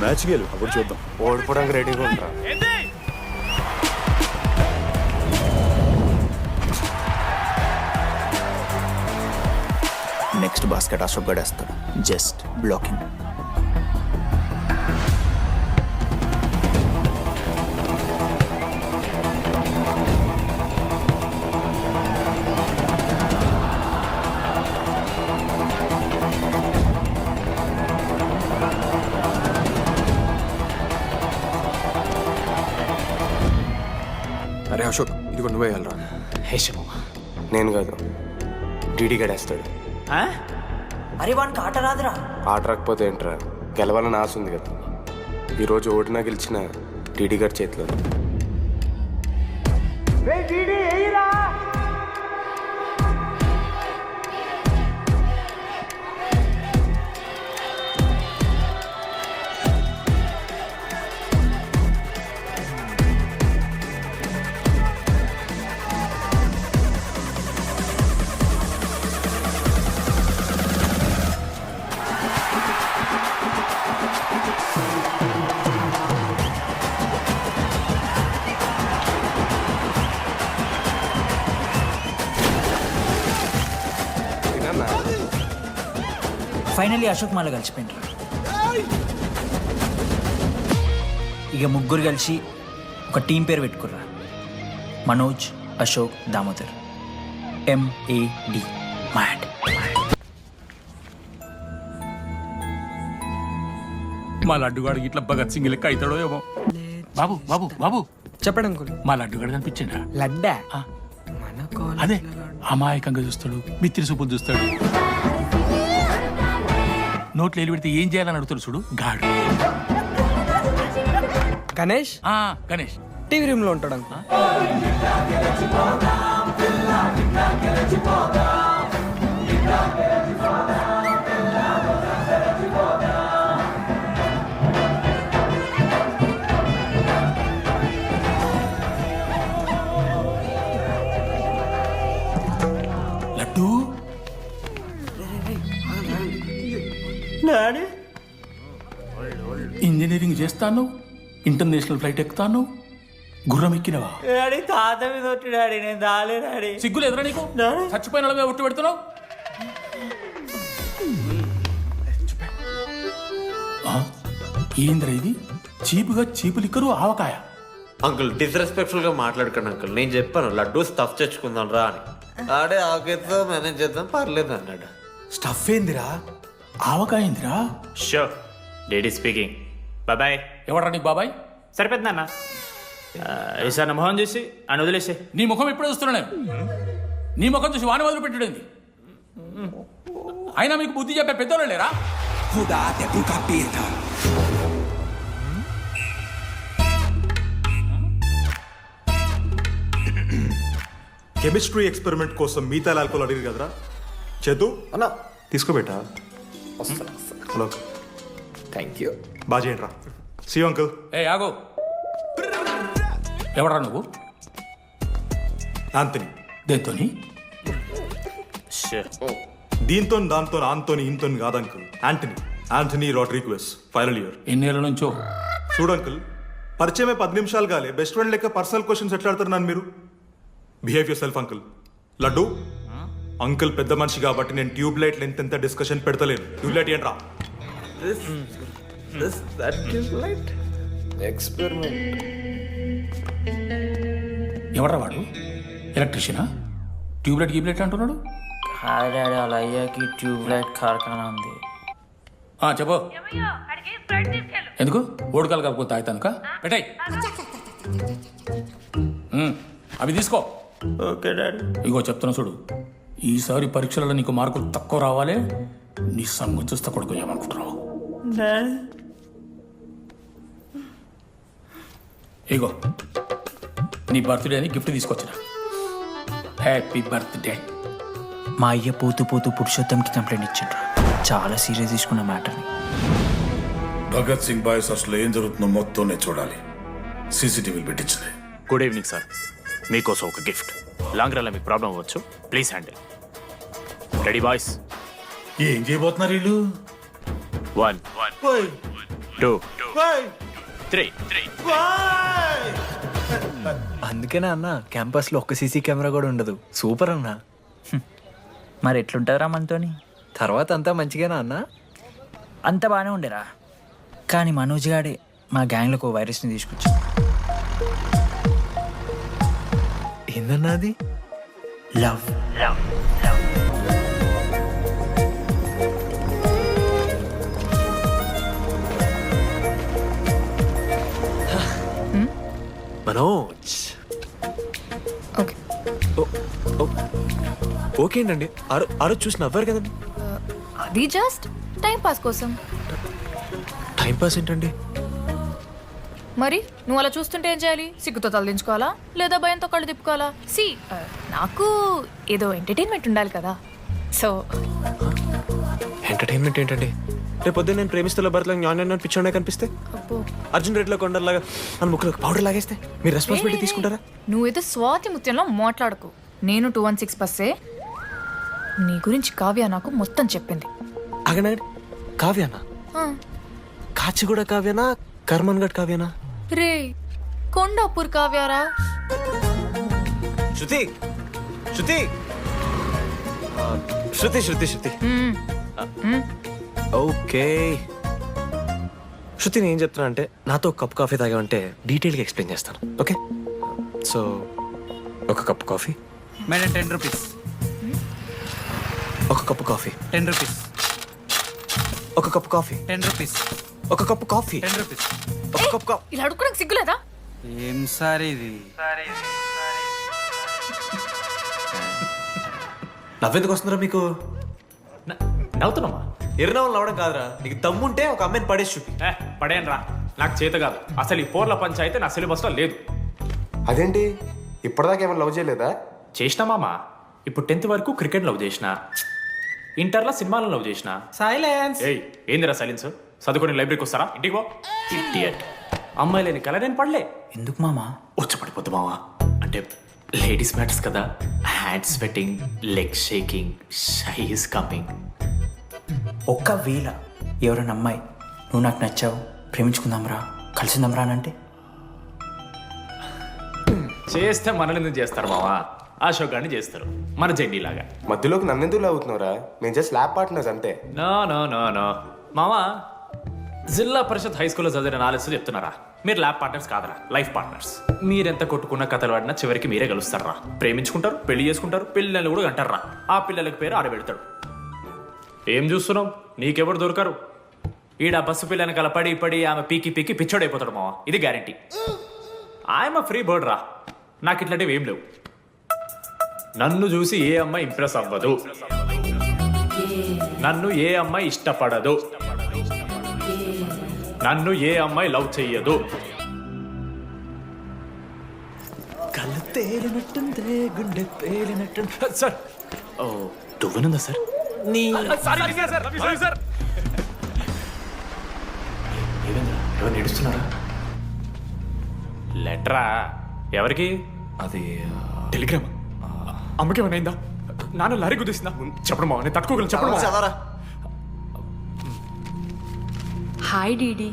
Match గేలు అప్పుడు చూద్దాం. ఓడిపోవడానికి రెడీగా ఉంటా. నెక్స్ట్ బాస్కెట్ అశోక్ గడేస్తాడు. Just blocking. అరే అశోక్, ఇదిగో నువ్వే వెళ్ళరా. హేషము నేను కాదు, డీడీ గడేస్తాడు. అరే వానికి ఆట రాదురా. ఆట రాకపోతే ఏంట్రా, గెలవాలని ఆశ ఉంది కదా. ఈరోజు ఓడినా గెలిచిన డీడీ గారి చేతిలో. ఫైనల్లీ అశోక్ మాల కలిసిపోయిండ్రు. ఇక ముగ్గురు కలిసి ఒక టీం పేరు పెట్టుకుర్రా. మనోజ్, అశోక్, దామోదర్. MAD. మ్యాడ్. మా లడ్డుగాడికి ఇట్లా భగత్ సింగ్ లెక్క అవుతాడో ఏమో. బాబు బాబు బాబు చెప్పండి అంకుల్. మా లడ్డుగాడు కనిపించిందా? లడ్డా ఆ. మన కాలేజ్ అదే అమాయకంగా చూస్తాడు, మిత్రి సూపులు చూస్తాడు, నోట్లు ఎల్లి పెడితే ఏం చేయాలని అడుగుతాడు చూడు గాడు. గణేష్ గణేష్ టీవీ రూమ్ లో ఉంటాడు అంకుల్. లడ్డు ఇంజనీరింగ్ చేస్తాను, ఇంటర్నేషనల్ ఫ్లైట్ ఎక్కుతాను, గుర్రం ఎక్కినవా? డాడీ తాత మీద ఒట్టు డాడీ, నేను దాలే డాడీ. సిగ్గులు ఎదురా నీకు? చచ్చిపోయిన వాళ్ళ మీద ఒట్టు పెడుతున్నావు. ఏంద్రా ఇది? చీపుగా చీపు లిక్కరు ఆవకాయ. అంకుల్ డిస్రెస్పెక్ట్ఫుల్ గా మాట్లాడకండి అంకుల్. నేను చెప్పాను లడ్డూ స్టఫ్ తెచ్చుకుందాం రా అని. ఆడే ఆకేతో మేనేజ్ చేద్దాం పర్లేదు అన్నాడు. స్టఫ్ ఏందిరా? ఆవకాయ ఏందిరా? Show daddy speaking. బాబాయ్. ఎవరా నీకు బాబాయ్? సరిపోతుంది అన్న. ఈసారి నా మొహం చూసి అని వదిలేసే. నీ ముఖం ఎప్పుడే చూస్తున్నా నేను. నీ ముఖం చూసి వాని వదిలి పెట్టడండి. అయినా మీకు బుద్ధి చెప్పే పెద్దోళ్ళు లేరా? కెమిస్ట్రీ ఎక్స్పెరిమెంట్ కోసం మీథైల్ ఆల్కహాల్ అడిగారు కదరా చేతు అన్న తీసుకోబెట్టా. Hello thank you. బాగా చేయండి రా. C uncle. ఏ ఆగో, ఎవరా నువ్వు? ఆంథనీ. దేంతోని? దీంతో దాంతో ఆంతోని ఇంతో కాదు uncle. Anthony Rodrigues, final year. ఎన్నేళ్ళ నుంచో? చూడు అంకుల్, పరిచయమే 10 నిమిషాలు కాలే బెస్ట్ ఫ్రెండ్ లెక్క పర్సనల్ క్వశ్చన్స్ ఎట్లా ఆడతారు నన్ను మీరు? Behave yourself uncle. Laddu uncle పెద్ద మనిషి కాబట్టి నేను ట్యూబ్ లైట్ లెంత్ ఎంత డిస్కషన్ పెడతలేను. ట్యూబ్ లైట్ ఏంట్రా? ఎక్స్పెరిమెంట్. ఎవరా వాడు? ఎలక్ట్రీషియనా? ట్యూబ్లైట్ గీబ్లైట్ అంటున్నాడు. హాయ్ డాడీ, వాళ్ళ అయ్యాకి ట్యూబ్ లైట్ కార్ఖానా ఉంది. చెప్పు. ఎందుకు? ఓడికాలు కలుపుకొని తాగుతానుక పెట్టాయి. అవి తీసుకో. Okay daddy. ఇగో చెప్తున్నా చూడు, ఈసారి పరీక్షలలో నీకు మార్కులు తక్కువ రావాలి. నీ సంగం చూస్తే కొడుకు ఏమనుకుంటున్నావు? ఇగో నీ బర్త్డే అని గిఫ్ట్ తీసుకొచ్చిన. Happy birthday. మా అయ్య పోతూ పోతూ పురుషోత్తంకి కంప్లైంట్ ఇచ్చిండ్రు. చాలా సీరియస్ తీసుకున్న మ్యాటర్ని. భగత్ సింగ్ బాయ్స్ అసలు ఏం జరుగుతుందో మొత్తం నేను చూడాలి. సీసీటీవీలు పెట్టించింది. Good evening sir. మీకోసం ఒక గిఫ్ట్. లాంగ్ రన్లో మీకు ప్రాబ్లం అవ్వచ్చు, ప్లీజ్ హ్యాండిల్. Ready boys? ఏం చేయబోతున్నారు వీళ్ళు? 1 2 త్రీ అందుకేనా అన్న క్యాంపస్లో ఒక్క సీసీ కెమెరా కూడా ఉండదు. సూపర్ అన్న. మరి ఎట్లుంటుందిరా మనతోని? తర్వాత అంతా మంచిగానా అన్న? అంత బాగానే ఉండేరా, కానీ మనోజ్ గాడే మా గ్యాంగ్లోకి ఓ వైరస్ని తీసుకొచ్చా. ఏందన్నా అది? లవ్. మనోజ్ ఓకే. ఓకే అండి. ఆ రోజు చూసి నవ్వారు కదండి. అది జస్ట్ టైం పాస్ కోసం. టైం పాస్ ఏంటండి? మరి నువ్వు అలా చూస్తుంటే ఏం చేయాలి? సిగ్గుతో తలదించుకోవాలా లేదా భయంతో కళ్ళు తిప్పుకోవాలా? నాకు ఏదో ఎంటర్టైన్మెంట్ ఉండాలి కదా. సో ఎంటర్టైన్మెంట్ ఏంటండి? రేపు పొద్దున్న నేను ప్రేమిస్తున్న భర్తలో జ్ఞానం పిచ్చోనే కనిపిస్తే, అబ్బో, అర్జున్ రెడ్డిలో కొండలాగా మన ముక్కలకు పౌడర్ లాగేస్తే మీరు రెస్పాన్సిబిలిటీ తీసుకుంటారా? నువ్వేదో స్వాతి ముత్యంలో మాట్లాడకు. నేను 216 బస్సే. నీ గురించి కావ్య నాకు మొత్తం చెప్పింది. అగనండి. కావ్యానా? కాచిగూడ కావ్యానా? కర్మన్ గడ్ కావ్యానా? రే కొండాపూర్ కావ్యారా? శృతి శృతి శృతి శృతి శృతి ఓకే. శృతి నేను ఏం చెప్తున్నా అంటే, నాతో కప్ కాఫీ తాగామంటే డీటెయిల్గా ఎక్స్ప్లెయిన్ చేస్తాను. ఓకే? సో ఒక కప్ కాఫీ. Madam 10 rupees. ఒక కప్పు కాఫీ. 10 రూపీస్. ఒక కప్పు కాఫీ. 10 రూపీస్. ఒక కప్పు కాఫీ. 10 రూపీస్. ఒక కప్పు కాఫీ. ఇలా అడుక్కోడానికి సిగ్గులేదా? ఏం సార్ ఇది? నవ్వెందుకు వస్తున్నారా మీకు? నవ్వుతున్నామా? ఎర్రనవ్వులు నవ్వడం కాదురా, నీకు దమ్ముంటే ఒక అమ్మాయిని పడేసి చూపి. పడేయను రా, నాకు చేత కాదు. అసలు ఈ పోర్ల పంచాయితీ నా సిలబస్లో లేదు. అదేంటి ఇప్పటిదాకా ఏమైనా లవ్ చేయలేదా? చేసినా మామా. ఇప్పుడు 10th వరకు క్రికెట్ లవ్ చేసిన, ఇంటర్లో సినిమాలను లవ్ చేసిన. సైలెన్స్. ఏయ్ ఏందిరా సైలెన్స్? చదువుకొని లైబ్రరీకి వస్తారా? ఇంటికి పో. ఇడియట్. అమ్మాయి లేని కల నేను పడలే. ఎందుకు మామా? వచ్చి పడిపోద్దు మావా. అంటే లేడీస్ మ్యాటర్స్ కదా. Hand sweating, leg shaking, shy is coming. ఒక్కవేళ ఎవరైనా అమ్మాయి నువ్వు నాకు నచ్చావు, ప్రేమించుకుందాంరా, కలిసిందాంరా అని అంటే చేస్తే మనల్ని ఎందుకు చేస్తారు మావా? అశోక్ గారిని చేస్తారు, మన జెండీలాగా. మధ్యలోకి నన్నెందుకు లవ్ అవుతున్నారా? మేము జస్ట్ ల్యాబ్ పార్ట్నర్స్ అంతే. నో నో నో నో మావా, జిల్లా పరిషత్ హై స్కూల్లో చదివిన నాలెడ్జ్ చెప్తున్నారా? మీరు ల్యాబ్ పార్ట్నర్స్ కాదరా, లైఫ్ పార్ట్నర్స్. మీరెంత కొట్టుకున్న కథలు పడినా చివరికి మీరే కలుస్తారా. ప్రేమించుకుంటారు, పెళ్లి చేసుకుంటారు, పిల్లలు కూడా అంటారా. ఆ పిల్లలకి పేరు ఆడబెడతాడు. ఏం చూస్తున్నావు? నీకెవరు దొరకరు. ఈడ బస్సు పిల్లని కల పడి పడి ఆమె పీకి పీకి పిచ్చోడైపోతాడు మావా. ఇది గ్యారంటీ. ఆయమ ఫ్రీ బర్డ్ రా. నాకు ఇట్లాంటివి ఏం లేవు. నన్ను చూసి ఏ అమ్మాయి ఇంప్రెస్ అవ్వదు, నన్ను ఏ అమ్మాయి ఇష్టపడదు, నన్ను ఏ అమ్మాయి లవ్ చెయ్యదు. కళ్ళు తేలినట్టుందే, గుండె పేలినట్టు. సార్ ఓ దువ్వనుందా సార్? నీ ఎవరు నడుస్తున్నారా? లెటరా ఎవరికి? అది టెలిగ్రామ్. అమ్మకి ఏమైనా నాన్న లారీ కుదిసిందా? చెప్పడం నేను తట్టుకోగలను. చెప్పడం చదవరా. హాయ్ డీడీ,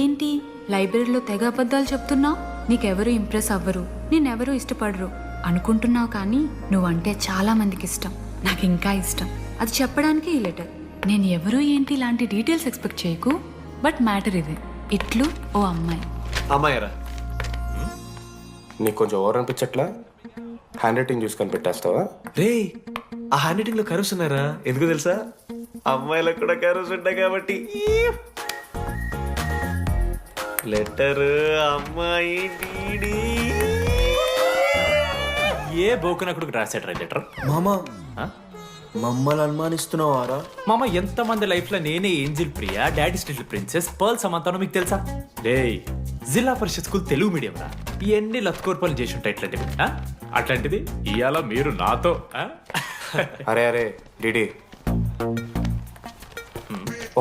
ఏంటి లైబ్రరీలో తెగ అబద్ధాలు చెప్తున్నావు? నీకెవరు ఇంప్రెస్ అవ్వరు, నేనెవరూ ఇష్టపడరు అనుకుంటున్నావు, కానీ నువ్వంటే చాలా మందికి ఇష్టం, నాకు ఇంకా ఇష్టం. అది చెప్పడానికి ఈ లెటర్. నేను ఎవరు ఏంటి ఇలాంటి డీటెయిల్స్ ఎక్స్పెక్ట్ చేయకు, బట్ మ్యాటర్ ఇదే. ఇట్లు ఓ అమ్మాయి. అమ్మాయిరా, నీకు కొంచెం ఓవర్ అనిపించట్లా? హ్యాండ్ రైటింగ్ చూసి కనిపెట్టేస్తావా? రే ఆ హ్యాండ్ రైటింగ్ లో కర్వ్స్ ఉన్నారా? ఎందుకు తెలుసా? అమ్మాయిలకు కూడా కర్వ్స్ ఉంటాయి కాబట్టి. లెటర్ అమ్మాయి డీడీ. ఏ బోకునకుడికి రాశాడు లెటర్? మామా మమ్మల్ని అనుమానిస్తున్నావారా? మామ, ఎంతమంది లైఫ్ లో నేనే angel Priya, daddy still princess, pearl సమంతానో మీకు తెలుసా? డేయ్ జిల్లా పరిషత్ స్కూల్ తెలుగు మీడియం రా. ఎన్ని లత్కోర్పాలు చేసి ఉంటాయి ఇట్లాంటివి. అట్లాంటిది ఇవాళ మీరు నాతో. అరే అరే డిడి,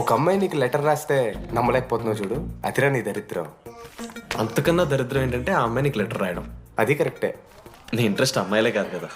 ఒక అమ్మాయి నీకు లెటర్ రాస్తే నమ్మలేకపోతున్నావు చూడు, అతిరా నీ దరిద్రం. అంతకన్నా దరిద్రం ఏంటంటే ఆ అమ్మాయి నీకు లెటర్ రాయడం. అది కరెక్టే. నీ ఇంట్రెస్ట్ అమ్మాయిలే కాదు కదా.